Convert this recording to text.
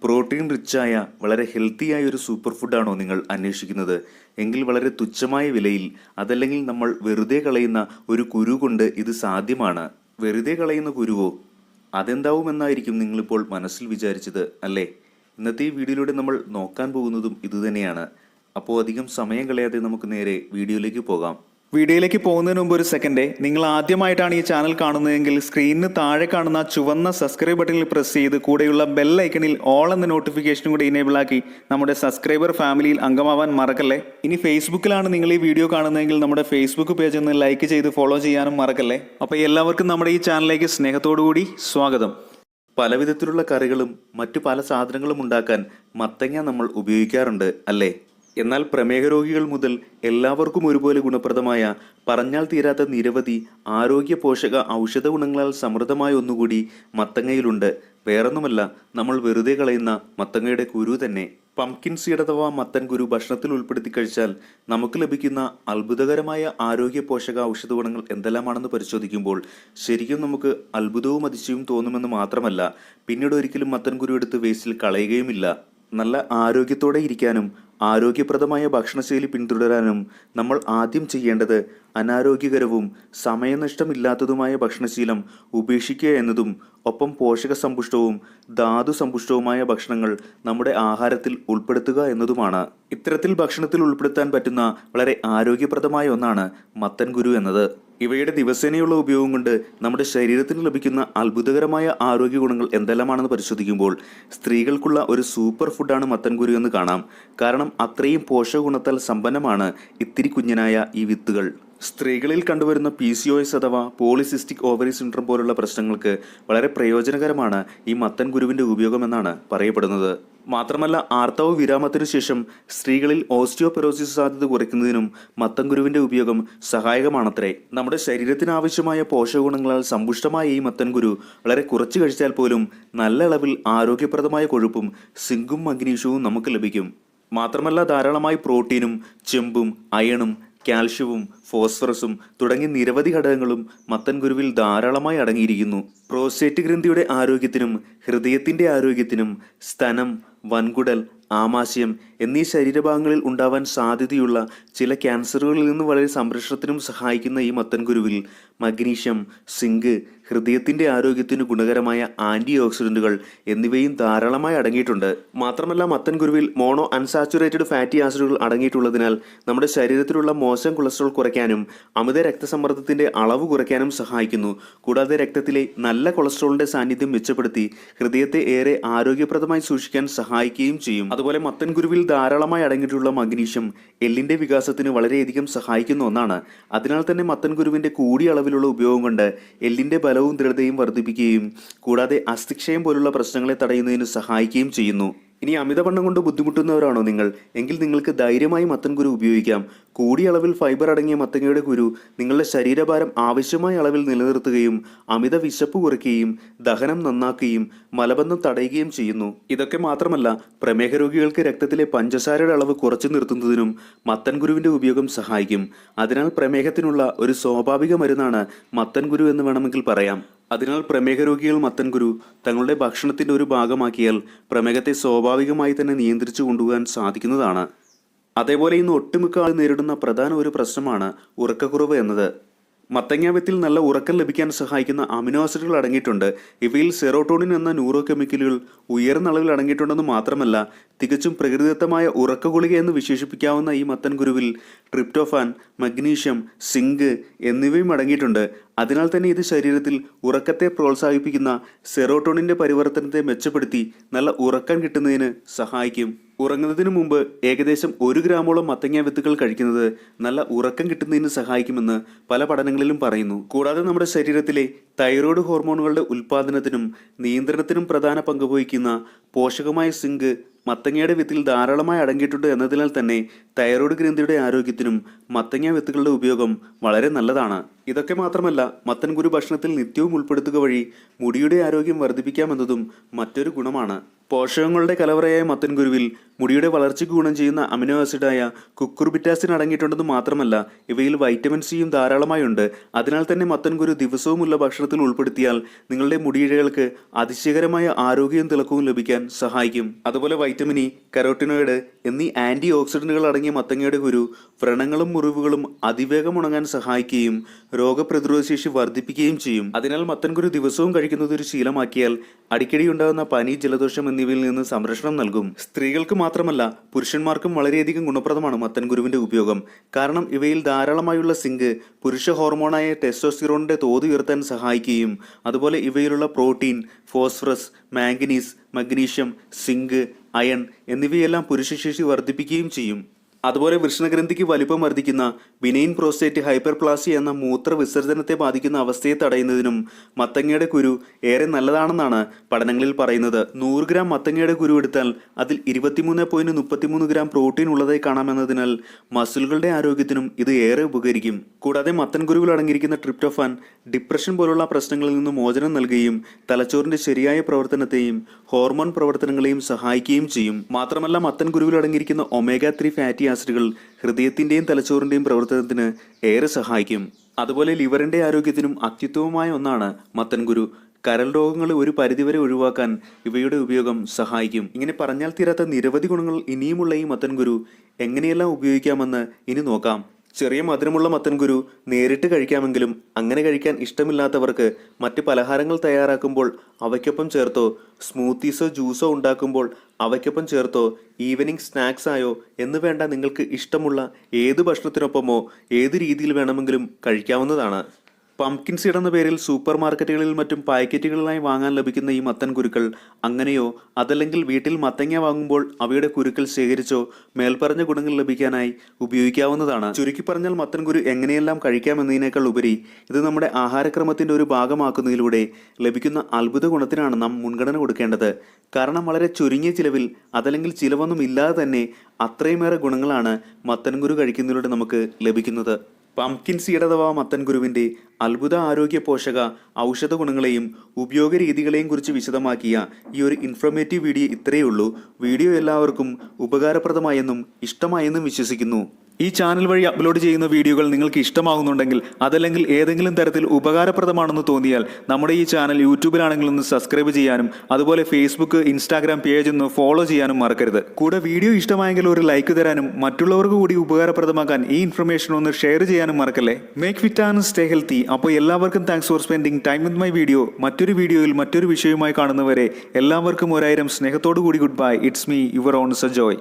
Protein റിച്ചായ വളരെ ഹെൽത്തിയായ ഒരു super ഫുഡാണോ നിങ്ങൾ അന്വേഷിക്കുന്നത്? എങ്കിൽ വളരെ തുച്ഛമായ വിലയിൽ, അതല്ലെങ്കിൽ നമ്മൾ വെറുതെ കളയുന്ന ഒരു കുരു കൊണ്ട് ഇത് സാധ്യമാണ്. വെറുതെ കളയുന്ന കുരുവോ? അതെന്താവുമെന്നായിരിക്കും നിങ്ങളിപ്പോൾ മനസ്സിൽ വിചാരിച്ചത് അല്ലേ? ഇന്നത്തെ ഈ വീഡിയോയിലൂടെ നമ്മൾ നോക്കാൻ പോകുന്നതും ഇതുതന്നെയാണ്. അപ്പോൾ അധികം സമയം കളയാതെ നമുക്ക് നേരെ വീഡിയോയിലേക്ക് പോകാം. വീഡിയോയിലേക്ക് പോകുന്നതിന് മുമ്പ് ഒരു സെക്കൻഡ്, നിങ്ങൾ ആദ്യമായിട്ടാണ് ഈ ചാനൽ കാണുന്നതെങ്കിൽ സ്ക്രീനിന് താഴെ കാണുന്ന ചുവന്ന സബ്സ്ക്രൈബ് ബട്ടണിൽ പ്രസ് ചെയ്ത് കൂടെയുള്ള ബെൽ ഐക്കണിൽ ഓൾ എന്ന നോട്ടിഫിക്കേഷനും കൂടി ഇനേബിൾ ആക്കി നമ്മുടെ സബ്സ്ക്രൈബർ ഫാമിലിയിൽ അംഗമാവാൻ മറക്കല്ലേ. ഇനി ഫേസ്ബുക്കിലാണ് നിങ്ങൾ ഈ വീഡിയോ കാണുന്നതെങ്കിൽ നമ്മുടെ ഫേസ്ബുക്ക് പേജ് ഒന്ന് ലൈക്ക് ചെയ്ത് ഫോളോ ചെയ്യാനും മറക്കല്ലേ. അപ്പോൾ എല്ലാവർക്കും നമ്മുടെ ഈ ചാനലിലേക്ക് സ്നേഹത്തോടുകൂടി സ്വാഗതം. പല വിധത്തിലുള്ള കറികളും മറ്റു പല സാധനങ്ങളും ഉണ്ടാക്കാൻ മത്തങ്ങ നമ്മൾ ഉപയോഗിക്കാറുണ്ട് അല്ലേ? എന്നാൽ പ്രമേഹ രോഗികൾ മുതൽ എല്ലാവർക്കും ഒരുപോലെ ഗുണപ്രദമായ, പറഞ്ഞാൽ തീരാത്ത നിരവധി ആരോഗ്യ പോഷക ഔഷധ ഗുണങ്ങളാൽ സമൃദ്ധമായ ഒന്നുകൂടി മത്തങ്ങയിലുണ്ട്. വേറൊന്നുമല്ല, നമ്മൾ വെറുതെ കളയുന്ന മത്തങ്ങയുടെ കുരു തന്നെ. പംകിൻ സീഡ് അഥവാ മത്തൻ കുരു ഭക്ഷണത്തിൽ ഉൾപ്പെടുത്തി കഴിച്ചാൽ നമുക്ക് ലഭിക്കുന്ന അത്ഭുതകരമായ ആരോഗ്യ പോഷക ഔഷധ ഗുണങ്ങൾ എന്തെല്ലാമാണെന്ന് പരിശോധിക്കുമ്പോൾ ശരിക്കും നമുക്ക് അത്ഭുതവും അതിശയവും തോന്നുമെന്ന് മാത്രമല്ല, പിന്നീട് ഒരിക്കലും മത്തൻ കുരു എടുത്ത് വേസ്റ്റിൽ കളയുകയുമില്ല. നല്ല ആരോഗ്യത്തോടെ ഇരിക്കാനും ആരോഗ്യപ്രദമായ ഭക്ഷണശൈലി പിന്തുടരാനും നമ്മൾ ആദ്യം ചെയ്യേണ്ടത് അനാരോഗ്യകരവും സമയനഷ്ടമില്ലാത്തതുമായ ഭക്ഷണശീലം ഉപേക്ഷിക്കുക എന്നതും ഒപ്പം പോഷക സമ്പുഷ്ടവും ധാതു സമ്പുഷ്ടവുമായ ഭക്ഷണങ്ങൾ നമ്മുടെ ആഹാരത്തിൽ ഉൾപ്പെടുത്തുക എന്നതുമാണ്. ഇത്തരത്തിൽ ഭക്ഷണത്തിൽ ഉൾപ്പെടുത്താൻ പറ്റുന്ന വളരെ ആരോഗ്യപ്രദമായ ഒന്നാണ് മത്തൻ കുരു എന്നത്. ഇവയുടെ ദിവസേനയുള്ള ഉപയോഗം കൊണ്ട് നമ്മുടെ ശരീരത്തിന് ലഭിക്കുന്ന അത്ഭുതകരമായ ആരോഗ്യ ഗുണങ്ങൾ എന്തെല്ലാമാണെന്ന് പരിശോധിക്കുമ്പോൾ സ്ത്രീകൾക്കുള്ള ഒരു സൂപ്പർ ഫുഡാണ് മത്തൻ കുരു എന്ന് കാണാം. കാരണം അത്രയും പോഷക ഗുണത്താൽ സമ്പന്നമാണ് ഇത്തിരി കുഞ്ഞനായ ഈ വിത്തുകൾ. സ്ത്രീകളിൽ കണ്ടുവരുന്ന PCOS അഥവാ പോളിസിസ്റ്റിക് ഓവറി സിൻഡ്രോം പോലുള്ള പ്രശ്നങ്ങൾക്ക് വളരെ പ്രയോജനകരമാണ് ഈ മത്തൻ കുരുവിന്റെ ഉപയോഗമെന്നാണ് പറയപ്പെടുന്നത്. മാത്രമല്ല, ആർത്തവ വിരാമത്തിനു ശേഷം സ്ത്രീകളിൽ ഓസ്റ്റിയോപൊറോസിസ് സാധ്യത കുറയ്ക്കുന്നതിനും മത്തൻ കുരുവിന്റെ ഉപയോഗം സഹായകമാണത്രേ. നമ്മുടെ ശരീരത്തിന് ആവശ്യമായ പോഷകഗുണങ്ങളാൽ സമ്പുഷ്ടമായ ഈ മത്തൻ കുരു വളരെ കുറച്ച് കഴിച്ചാൽ പോലും നല്ല അളവിൽ ആരോഗ്യപ്രദമായ കൊഴുപ്പും സിങ്കും മഗ്നീഷ്യവും നമുക്ക് ലഭിക്കും. മാത്രമല്ല, ധാരാളമായി പ്രോട്ടീനും ചെമ്പും അയണും കാൽഷ്യവും ഫോസ്ഫറസും തുടങ്ങിയ നിരവധി ഘടകങ്ങളും മത്തൻ കുരുവിൽ ധാരാളമായി അടങ്ങിയിരിക്കുന്നു. പ്രോസ്റ്റേറ്റ് ഗ്രന്ഥിയുടെ ആരോഗ്യത്തിനും ഹൃദയത്തിന്റെ ആരോഗ്യത്തിനും സ്തനം, വൻകുടൽ, ആമാശയം എന്നീ ശരീരഭാഗങ്ങളിൽ ഉണ്ടാവാൻ സാധ്യതയുള്ള ചില ക്യാൻസറുകളിൽ നിന്ന് വളരെ സംരക്ഷണത്തിനും സഹായിക്കുന്ന ഈ മത്തൻ കുരുവിൽ മഗ്നീഷ്യം, സിങ്ക്, ഹൃദയത്തിന്റെ ആരോഗ്യത്തിന് ഗുണകരമായ ആന്റി ഓക്സിഡന്റുകൾ എന്നിവയും ധാരാളമായി അടങ്ങിയിട്ടുണ്ട്. മാത്രമല്ല, മത്തൻ കുരുവിൽ മോണോ അൺസാച്ചുറേറ്റഡ് ഫാറ്റി ആസിഡുകൾ അടങ്ങിയിട്ടുള്ളതിനാൽ നമ്മുടെ ശരീരത്തിലുള്ള മോശം കൊളസ്ട്രോൾ കുറയ്ക്കാനും അമിത രക്തസമ്മർദ്ദത്തിന്റെ അളവ് കുറയ്ക്കാനും സഹായിക്കുന്നു. കൂടാതെ രക്തത്തിലെ നല്ല കൊളസ്ട്രോളിന്റെ സാന്നിധ്യം മെച്ചപ്പെടുത്തി ഹൃദയത്തെ ഏറെ ആരോഗ്യപ്രദമായി സൂക്ഷിക്കാൻ സഹായിക്കുകയും ചെയ്യും. അതുപോലെ മത്തൻ കുരുവിൽ ധാരാളമായി അടങ്ങിയിട്ടുള്ള മഗ്നീഷ്യം എല്ലിന്റെ വികാസത്തിന് വളരെയധികം സഹായിക്കുന്ന ഒന്നാണ്. അതിനാൽ തന്നെ മത്തൻ കുരുവിന്റെ കൂടിയ അളവിലുള്ള ഉപയോഗം കൊണ്ട് എല്ലിന്റെ ബലവും ദൃഢതയും വർദ്ധിപ്പിക്കുകയും കൂടാതെ അസ്ഥിക്ഷയം പോലുള്ള പ്രശ്നങ്ങളെ തടയുന്നതിന് സഹായിക്കുകയും ചെയ്യുന്നു. ഇനി അമിതവണ്ണം കൊണ്ട് ബുദ്ധിമുട്ടുന്നവരാണോ നിങ്ങൾ? എങ്കിൽ നിങ്ങൾക്ക് ധൈര്യമായി മത്തൻ കുരു ഉപയോഗിക്കാം. കൂടിയ അളവിൽ ഫൈബർ അടങ്ങിയ മത്തങ്ങയുടെ കുരു നിങ്ങളുടെ ശരീരഭാരം ആവശ്യമായ അളവിൽ നിലനിർത്തുകയും അമിത വിശപ്പ് കുറയ്ക്കുകയും ദഹനം നന്നാക്കുകയും മലബന്ധം തടയുകയും ചെയ്യുന്നു. ഇതൊക്കെ മാത്രമല്ല, പ്രമേഹ രോഗികൾക്ക് രക്തത്തിലെ പഞ്ചസാരയുടെ അളവ് കുറച്ചു നിർത്തുന്നതിനും മത്തൻ കുരുവിന്റെ ഉപയോഗം സഹായിക്കും. അതിനാൽ പ്രമേഹത്തിനുള്ള ഒരു സ്വാഭാവിക മരുന്നാണ് മത്തൻ കുരു എന്ന് വേണമെങ്കിൽ പറയാം. അതിനാൽ പ്രമേഹ രോഗികൾ മത്തൻ കുരു തങ്ങളുടെ ഭക്ഷണത്തിന്റെ ഒരു ഭാഗമാക്കിയാൽ പ്രമേഹത്തെ സ്വാഭാവികമായി തന്നെ നിയന്ത്രിച്ചു കൊണ്ടുപോകാൻ സാധിക്കുന്നതാണ്. അതേപോലെ ഇന്ന് ഒട്ടുമിക്ക ആൾ നേരിടുന്ന പ്രധാന ഒരു പ്രശ്നമാണ് ഉറക്കക്കുറവ് എന്നത്. മത്തങ്ങ വിത്തിൽ നല്ല ഉറക്കം ലഭിക്കാൻ സഹായിക്കുന്ന അമിനോ ആസിഡുകൾ അടങ്ങിയിട്ടുണ്ട്. ഇവയിൽ സെറോട്ടോണിൻ എന്ന ന്യൂറോ കെമിക്കലുകൾ ഉയർന്ന അളവിൽ അടങ്ങിയിട്ടുണ്ടെന്ന് മാത്രമല്ല, തികച്ചും പ്രകൃതിദത്തമായ ഉറക്ക ഗുളിക എന്ന് വിശേഷിപ്പിക്കാവുന്ന ഈ മത്തൻ കുരുവിൽ ട്രിപ്റ്റോഫാൻ, മഗ്നീഷ്യം, സിങ്ക് എന്നിവയും അടങ്ങിയിട്ടുണ്ട്. അതിനാൽ തന്നെ ഇത് ശരീരത്തിൽ ഉറക്കത്തെ പ്രോത്സാഹിപ്പിക്കുന്ന സെറോട്ടോണിന്റെ പരിവർത്തനത്തെ മെച്ചപ്പെടുത്തി നല്ല ഉറക്കം കിട്ടുന്നതിന് സഹായിക്കും. ഉറങ്ങുന്നതിന് മുമ്പ് ഏകദേശം 1 ഗ്രാമോളം മത്തങ്ങ വിത്തുകൾ കഴിക്കുന്നത് നല്ല ഉറക്കം കിട്ടുന്നതിന് സഹായിക്കുമെന്ന് പല പഠനങ്ങളിലും പറയുന്നു. കൂടാതെ നമ്മുടെ ശരീരത്തിലെ തൈറോയ്ഡ് ഹോർമോണുകളുടെ ഉൽപ്പാദനത്തിനും നിയന്ത്രണത്തിനും പ്രധാന പങ്ക് വഹിക്കുന്ന പോഷകമായ സിങ്ക് മത്തങ്ങയുടെ വിത്തിൽ ധാരാളമായി അടങ്ങിയിട്ടുണ്ട് എന്നതിനാൽ തന്നെ തൈറോയ്ഡ് ഗ്രന്ഥിയുടെ ആരോഗ്യത്തിനും മത്തങ്ങ വിത്തുകളുടെ ഉപയോഗം വളരെ നല്ലതാണ്. ഇതൊക്കെ മാത്രമല്ല, മത്തൻ കുരു ഭക്ഷണത്തിൽ നിത്യവും ഉൾപ്പെടുത്തുക വഴി മുടിയുടെ ആരോഗ്യം വർദ്ധിപ്പിക്കാമെന്നതും മറ്റൊരു ഗുണമാണ്. പോഷകങ്ങളുടെ കലവറയായ മത്തൻകുരുവിൽ മുടിയുടെ വളർച്ചയ്ക്ക് ഗുണം ചെയ്യുന്ന അമിനോ ആസിഡായ കുക്കുർബിറ്റാസിൻ അടങ്ങിയിട്ടുണ്ടെന്ന് മാത്രമല്ല ഇവയിൽ വൈറ്റമിൻ സിയും ധാരാളമായുണ്ട്. അതിനാൽ തന്നെ മത്തൻകുരു ദിവസവുമുള്ള ഭക്ഷണത്തിൽ ഉൾപ്പെടുത്തിയാൽ നിങ്ങളുടെ മുടിയിഴകൾക്ക് അതിശയകരമായ ആരോഗ്യവും തിളക്കവും ലഭിക്കാൻ സഹായിക്കും. അതുപോലെ വൈറ്റമിൻ ഇ, കരോട്ടിനോയിഡ് എന്നീ ആന്റി ഓക്സിഡന്റുകൾ അടങ്ങിയ മത്തങ്ങയുടെ കുരു വ്രണങ്ങളും മുറിവുകളും അതിവേഗം ഉണങ്ങാൻ സഹായിക്കുകയും രോഗപ്രതിരോധ ശേഷി വർദ്ധിപ്പിക്കുകയും ചെയ്യും. അതിനാൽ മത്തൻകുരു ദിവസവും കഴിക്കുന്നത് ഒരു ശീലമാക്കിയാൽ അടിക്കടി ഉണ്ടാകുന്ന പനി, ജലദോഷം എന്നിവയിൽ നിന്ന് സംരക്ഷണം നൽകും. സ്ത്രീകൾക്ക് മാത്രമല്ല പുരുഷന്മാർക്കും വളരെയധികം ഗുണപ്രദമാണ് മത്തൻകുരുവിന്റെ ഉപയോഗം. കാരണം ഇവയിൽ ധാരാളമായുള്ള സിങ്ക് പുരുഷ ഹോർമോണായ ടെസ്റ്റോസ്റ്റിറോണിന്റെ തോത് ഉയർത്താൻ സഹായിക്കുകയും അതുപോലെ ഇവയിലുള്ള protein, phosphorus, manganese, magnesium, zinc, iron എന്നിവയെല്ലാം പുരുഷശേഷി വർദ്ധിപ്പിക്കുകയും ചെയ്യും. അതുപോലെ വൃഷണഗ്രന്ഥിക്ക് വലിപ്പം വർദ്ധിക്കുന്ന ബിനൈൻ പ്രോസ്റ്റേറ്റ് ഹൈപ്പർപ്ലാസിയ എന്ന മൂത്ര വിസർജനത്തെ ബാധിക്കുന്ന അവസ്ഥയെ തടയുന്നതിനും മത്തങ്ങയുടെ കുരു ഏറെ നല്ലതാണെന്നാണ് പഠനങ്ങളിൽ പറയുന്നത്. 100 ഗ്രാം മത്തങ്ങയുടെ കുരു എടുത്താൽ അതിൽ 23.33 ഗ്രാം പ്രോട്ടീൻ ഉള്ളതായി കാണാമെന്നതിനാൽ മസിലുകളുടെ ആരോഗ്യത്തിനും ഇത് ഏറെ ഉപകരിക്കും. കൂടാതെ മത്തൻ കുരുവിൽ അടങ്ങിയിരിക്കുന്ന ട്രിപ്റ്റോഫാൻ ഡിപ്രഷൻ പോലുള്ള പ്രശ്നങ്ങളിൽ നിന്ന് മോചനം നൽകുകയും തലച്ചോറിന്റെ ശരിയായ പ്രവർത്തനത്തെയും ഹോർമോൺ പ്രവർത്തനങ്ങളെയും സഹായിക്കുകയും ചെയ്യും. മാത്രമല്ല മത്തൻ കുരുവിൽ അടങ്ങിയിരിക്കുന്ന ഒമേഗ 3 ഫാറ്റി ആസിഡുകൾ ഹൃദയത്തിന്റെയും തലച്ചോറിന്റെയും പ്രവർത്തനത്തിന് ഏറെ സഹായിക്കും. അതുപോലെ ലിവറിന്റെ ആരോഗ്യത്തിനും അത്യുത്തമമായ ഒന്നാണ് മത്തൻകുരു. കരൾ രോഗങ്ങൾ ഒരു പരിധിവരെ ഒഴിവാക്കാൻ ഇവയുടെ ഉപയോഗം സഹായിക്കും. ഇങ്ങനെ പറഞ്ഞാൽ തീരാത്ത നിരവധി ഗുണങ്ങൾ ഇനിയുമുള്ള ഈ മത്തൻകുരു എങ്ങനെയെല്ലാം ഉപയോഗിക്കാമെന്ന് ഇനി നോക്കാം. ചെറിയ മധുരമുള്ള മത്തൻകുരു നേരിട്ട് കഴിക്കാമെങ്കിലും അങ്ങനെ കഴിക്കാൻ ഇഷ്ടമില്ലാത്തവർക്ക് മറ്റ് പലഹാരങ്ങൾ തയ്യാറാക്കുമ്പോൾ അവയ്ക്കൊപ്പം ചേർത്തോ, സ്മൂത്തീസോ ജ്യൂസോ ഉണ്ടാക്കുമ്പോൾ അവയ്ക്കൊപ്പം ചേർത്തോ, ഈവനിങ് സ്നാക്സായോ എന്ന് വേണ്ട നിങ്ങൾക്ക് ഇഷ്ടമുള്ള ഏത് ഭക്ഷണത്തിനൊപ്പമോ ഏത് രീതിയിൽ വേണമെങ്കിലും കഴിക്കാവുന്നതാണ്. പംകിൻ സീഡ് എന്ന പേരിൽ സൂപ്പർ മാർക്കറ്റുകളിൽ മറ്റും പാക്കറ്റുകളിലായി വാങ്ങാൻ ലഭിക്കുന്ന ഈ മത്തൻ കുരുക്കൾ അങ്ങനെയോ അതല്ലെങ്കിൽ വീട്ടിൽ മത്തങ്ങ വാങ്ങുമ്പോൾ അവയുടെ കുരുക്കൾ ശേഖരിച്ചോ മേൽപ്പറഞ്ഞ ഗുണങ്ങൾ ലഭിക്കാനായി ഉപയോഗിക്കാവുന്നതാണ്. ചുരുക്കി പറഞ്ഞാൽ മത്തൻ കുരു എങ്ങനെയെല്ലാം കഴിക്കാമെന്നതിനേക്കാൾ ഉപരി ഇത് നമ്മുടെ ആഹാരക്രമത്തിന്റെ ഒരു ഭാഗമാക്കുന്നതിലൂടെ ലഭിക്കുന്ന അത്ഭുത ഗുണത്തിനാണ് നാം മുൻഗണന കൊടുക്കേണ്ടത്. കാരണം വളരെ ചുരുങ്ങിയ ചിലവിൽ അതല്ലെങ്കിൽ ചിലവൊന്നും ഇല്ലാതെ തന്നെ അത്രയുമേറെ ഗുണങ്ങളാണ് മത്തൻ കുരു കഴിക്കുന്നതിലൂടെ നമുക്ക് ലഭിക്കുന്നത്. പംകിൻ സീഡ് അഥവാ മത്തൻകുരുവിൻ്റെ അത്ഭുത ആരോഗ്യ പോഷക ഔഷധ ഗുണങ്ങളെയും ഉപയോഗ രീതികളെയും കുറിച്ച് വിശദമാക്കിയ ഈ ഒരു ഇൻഫോർമേറ്റീവ് വീഡിയോ ഇത്രയേ ഉള്ളൂ. വീഡിയോ എല്ലാവർക്കും ഉപകാരപ്രദമായെന്നും ഇഷ്ടമായെന്നും വിശ്വസിക്കുന്നു. ഈ ചാനൽ വഴി അപ്ലോഡ് ചെയ്യുന്ന വീഡിയോകൾ നിങ്ങൾക്ക് ഇഷ്ടമാകുന്നുണ്ടെങ്കിൽ അതല്ലെങ്കിൽ ഏതെങ്കിലും തരത്തിൽ ഉപകാരപ്രദമാണെന്ന് തോന്നിയാൽ നമ്മുടെ ഈ ചാനൽ യൂട്യൂബിലാണെങ്കിൽ ഒന്ന് സബ്സ്ക്രൈബ് ചെയ്യാനും അതുപോലെ ഫേസ്ബുക്ക്, ഇൻസ്റ്റാഗ്രാം പേജ് ഒന്ന് ഫോളോ ചെയ്യാനും മറക്കരുത്. കൂടെ വീഡിയോ ഇഷ്ടമായെങ്കിൽ ഒരു ലൈക്ക് തരാനും മറ്റുള്ളവർക്ക് കൂടി ഉപകാരപ്രദമാക്കാൻ ഈ ഇൻഫർമേഷൻ ഒന്ന് ഷെയർ ചെയ്യാനും മറക്കല്ലേ. Make fit and stay healthy. അപ്പോൾ എല്ലാവർക്കും thanks for spending time with my video. മറ്റൊരു വീഡിയോയിൽ മറ്റൊരു വിഷയവുമായി കാണുന്നവരെ എല്ലാവർക്കും 1000 സ്നേഹത്തോടു കൂടി good bye. It's me your own Sajoy.